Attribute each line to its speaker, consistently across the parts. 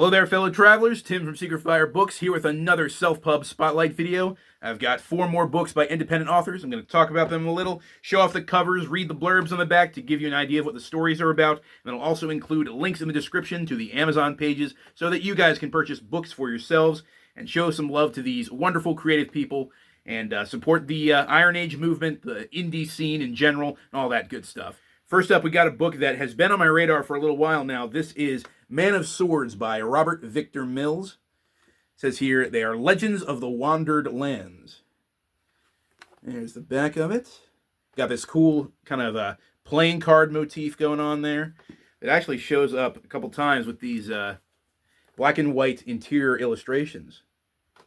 Speaker 1: Hello there, fellow travelers. Tim from Secret Fire Books here with another self-pub spotlight video. I've got 4 more books by independent authors. I'm going to talk about them a little, show off the covers, read the blurbs on the back to give you an idea of what the stories are about, and I'll also include links in the description to the Amazon pages so that you guys can purchase books for yourselves and show some love to these wonderful creative people and support the Iron Age movement, the indie scene in general, and all that good stuff. First up, we got a book that has been on my radar for a little while now. This is Man of Swords by Robert Victor Mills. It says here, they are legends of the wandered lands. There's the back of it. Got this cool kind of playing card motif going on there. It actually shows up a couple times with these black and white interior illustrations.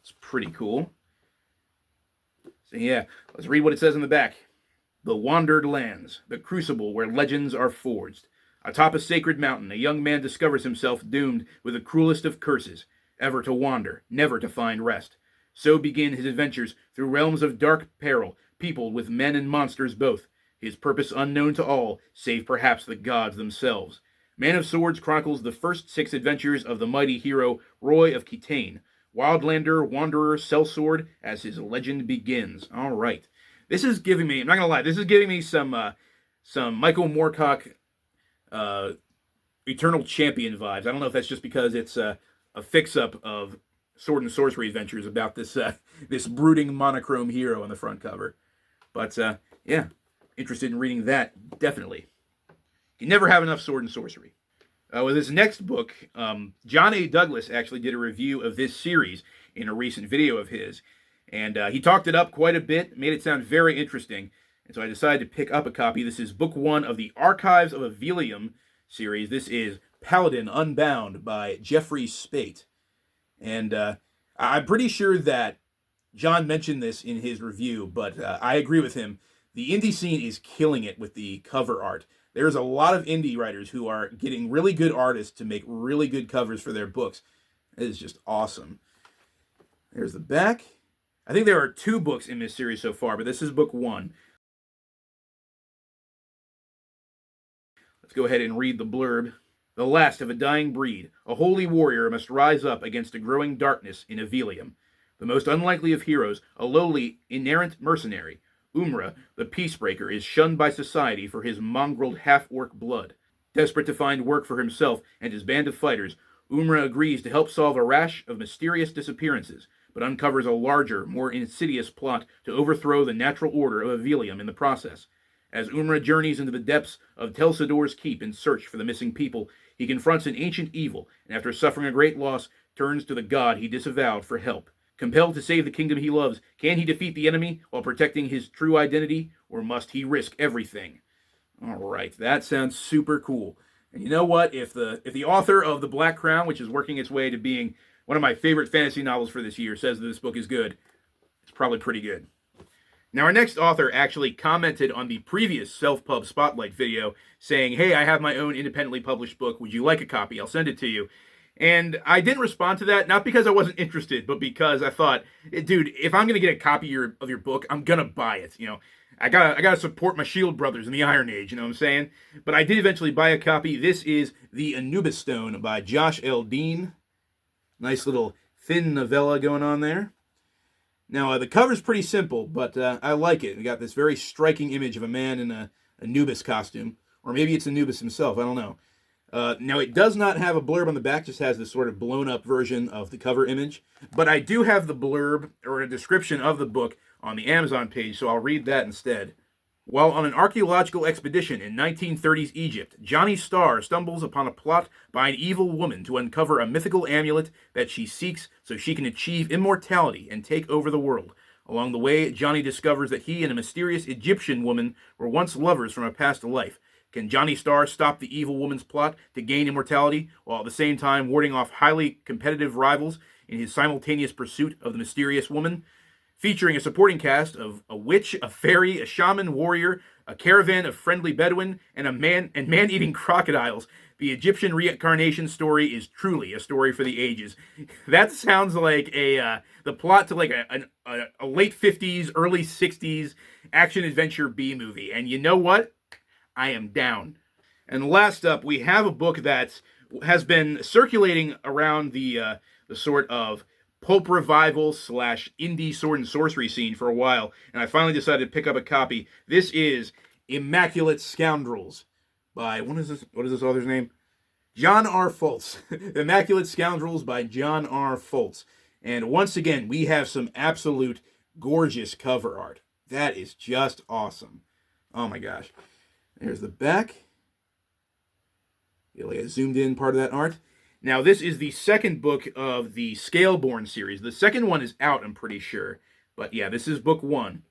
Speaker 1: It's pretty cool. So yeah, let's read what it says in the back. The Wandered Lands, the crucible where legends are forged. Atop a sacred mountain, a young man discovers himself doomed with the cruelest of curses, ever to wander, never to find rest. So begin his adventures through realms of dark peril, peopled with men and monsters both, his purpose unknown to all, save perhaps the gods themselves. Man of Swords chronicles the first 6 adventures of the mighty hero Roy of Kitane, wildlander, wanderer, sellsword, as his legend begins. All right. This is giving me, I'm not going to lie, this is giving me some Michael Moorcock Eternal Champion vibes. I don't know if that's just because it's a fix-up of Sword and Sorcery adventures about this this brooding monochrome hero on the front cover. But, yeah, interested in reading that, definitely. You never have enough Sword and Sorcery. With this next book, John A. Douglas actually did a review of this series in a recent video of his. And he talked it up quite a bit, made it sound very interesting. And so I decided to pick up a copy. This is book 1 of the Archives of Avelium series. This is Paladin Unbound by Jeffrey Spate. And I'm pretty sure that John mentioned this in his review, but I agree with him. The indie scene is killing it with the cover art. There's a lot of indie writers who are getting really good artists to make really good covers for their books. It is just awesome. There's the back. I think there are 2 books in this series so far, but this is book 1. Let's go ahead and read the blurb. The last of a dying breed, a holy warrior must rise up against a growing darkness in Avelium. The most unlikely of heroes, a lowly, inerrant mercenary, Umra, the peacebreaker, is shunned by society for his mongreled half-orc blood. Desperate to find work for himself and his band of fighters, Umra agrees to help solve a rash of mysterious disappearances, but uncovers a larger, more insidious plot to overthrow the natural order of Avelium in the process. As Umra journeys into the depths of Telsador's keep in search for the missing people, he confronts an ancient evil, and after suffering a great loss, turns to the god he disavowed for help. Compelled to save the kingdom he loves, can he defeat the enemy while protecting his true identity, or must he risk everything? All right, that sounds super cool. And you know what? If the author of The Black Crown, which is working its way to being one of my favorite fantasy novels for this year, says that this book is good, it's probably pretty good. Now, our next author actually commented on the previous Self-Pub Spotlight video saying, hey, I have my own independently published book. Would you like a copy? I'll send it to you. And I didn't respond to that, not because I wasn't interested, but because I thought, dude, if I'm going to get a copy of your book, I'm going to buy it. You know, I gotta support my Shield brothers in the Iron Age, you know what I'm saying? But I did eventually buy a copy. This is The Anubis Stone by Josh L. Dean. Nice little thin novella going on there. Now, the cover's pretty simple, but I like it. We got this very striking image of a man in a Anubis costume. Or maybe it's Anubis himself, I don't know. Now, it does not have a blurb on the back, just has this sort of blown-up version of the cover image. But I do have the blurb, or a description of the book, on the Amazon page, so I'll read that instead. While on an archaeological expedition in 1930s Egypt, Johnny Starr stumbles upon a plot by an evil woman to uncover a mythical amulet that she seeks so she can achieve immortality and take over the world. Along the way, Johnny discovers that he and a mysterious Egyptian woman were once lovers from a past life. Can Johnny Starr stop the evil woman's plot to gain immortality, while at the same time warding off highly competitive rivals in his simultaneous pursuit of the mysterious woman? Featuring a supporting cast of a witch, a fairy, a shaman warrior, a caravan of friendly Bedouin, and man-eating crocodiles, the Egyptian reincarnation story is truly a story for the ages. That sounds like the plot to like a late 50s, early 60s action-adventure B-movie. And you know what? I am down. And last up, we have a book that's has been circulating around the sort of pulp revival slash indie sword and sorcery scene for a while, and I finally decided to pick up a copy. This is Immaculate Scoundrels by what is this author's name? John R. Fultz. Immaculate Scoundrels by John R. Fultz. And once again, we have some absolute gorgeous cover art. That is just awesome. Oh my gosh. There's the back. You like a zoomed in part of that art. Now, this is the second book of the Scaleborn series. The second one is out, I'm pretty sure. But yeah, this is book one.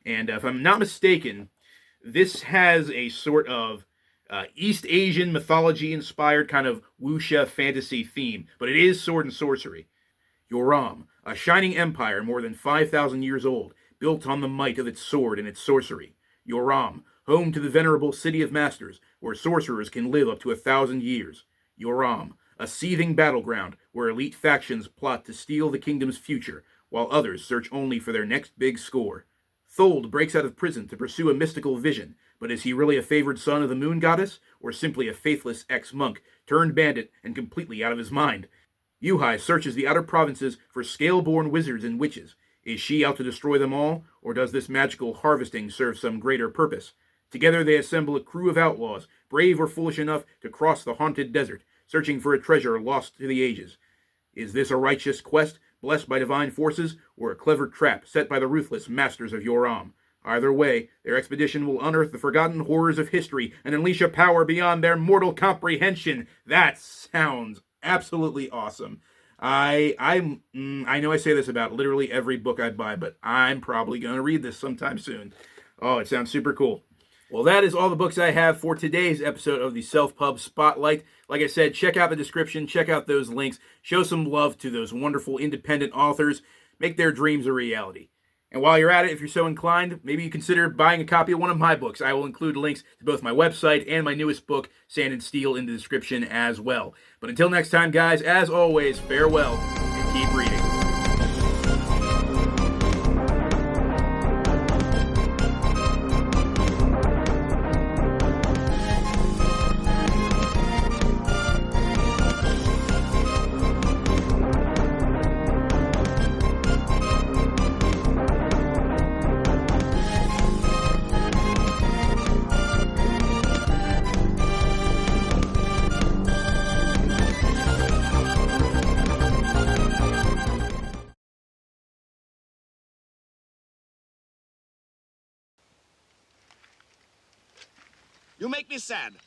Speaker 1: And if I'm not mistaken, this has a sort of East Asian mythology-inspired kind of wuxia fantasy theme, but it is sword and sorcery. Yoram, a shining empire more than 5,000 years old, built on the might of its sword and its sorcery. Yoram, home to the venerable City of Masters, where sorcerers can live up to 1,000 years. Yoram, a seething battleground where elite factions plot to steal the kingdom's future, while others search only for their next big score. Thold breaks out of prison to pursue a mystical vision, but is he really a favored son of the moon goddess, or simply a faithless ex-monk, turned bandit and completely out of his mind? Yuhai searches the outer provinces for scale-born wizards and witches. Is she out to destroy them all, or does this magical harvesting serve some greater purpose? Together they assemble a crew of outlaws, brave or foolish enough to cross the haunted desert, searching for a treasure lost to the ages. Is this a righteous quest, blessed by divine forces, or a clever trap set by the ruthless masters of Yoram? Either way, their expedition will unearth the forgotten horrors of history and unleash a power beyond their mortal comprehension. That sounds absolutely awesome. I know I say this about literally every book I buy, but I'm probably going to read this sometime soon. Oh, it sounds super cool. Well, that is all the books I have for today's episode of the Self-Pub Spotlight. Like I said, check out the description, check out those links, show some love to those wonderful independent authors, make their dreams a reality. And while you're at it, if you're so inclined, maybe you consider buying a copy of one of my books. I will include links to both my website and my newest book, Sand and Steel, in the description as well. But until next time, guys, as always, farewell and keep reading.
Speaker 2: You make me sad.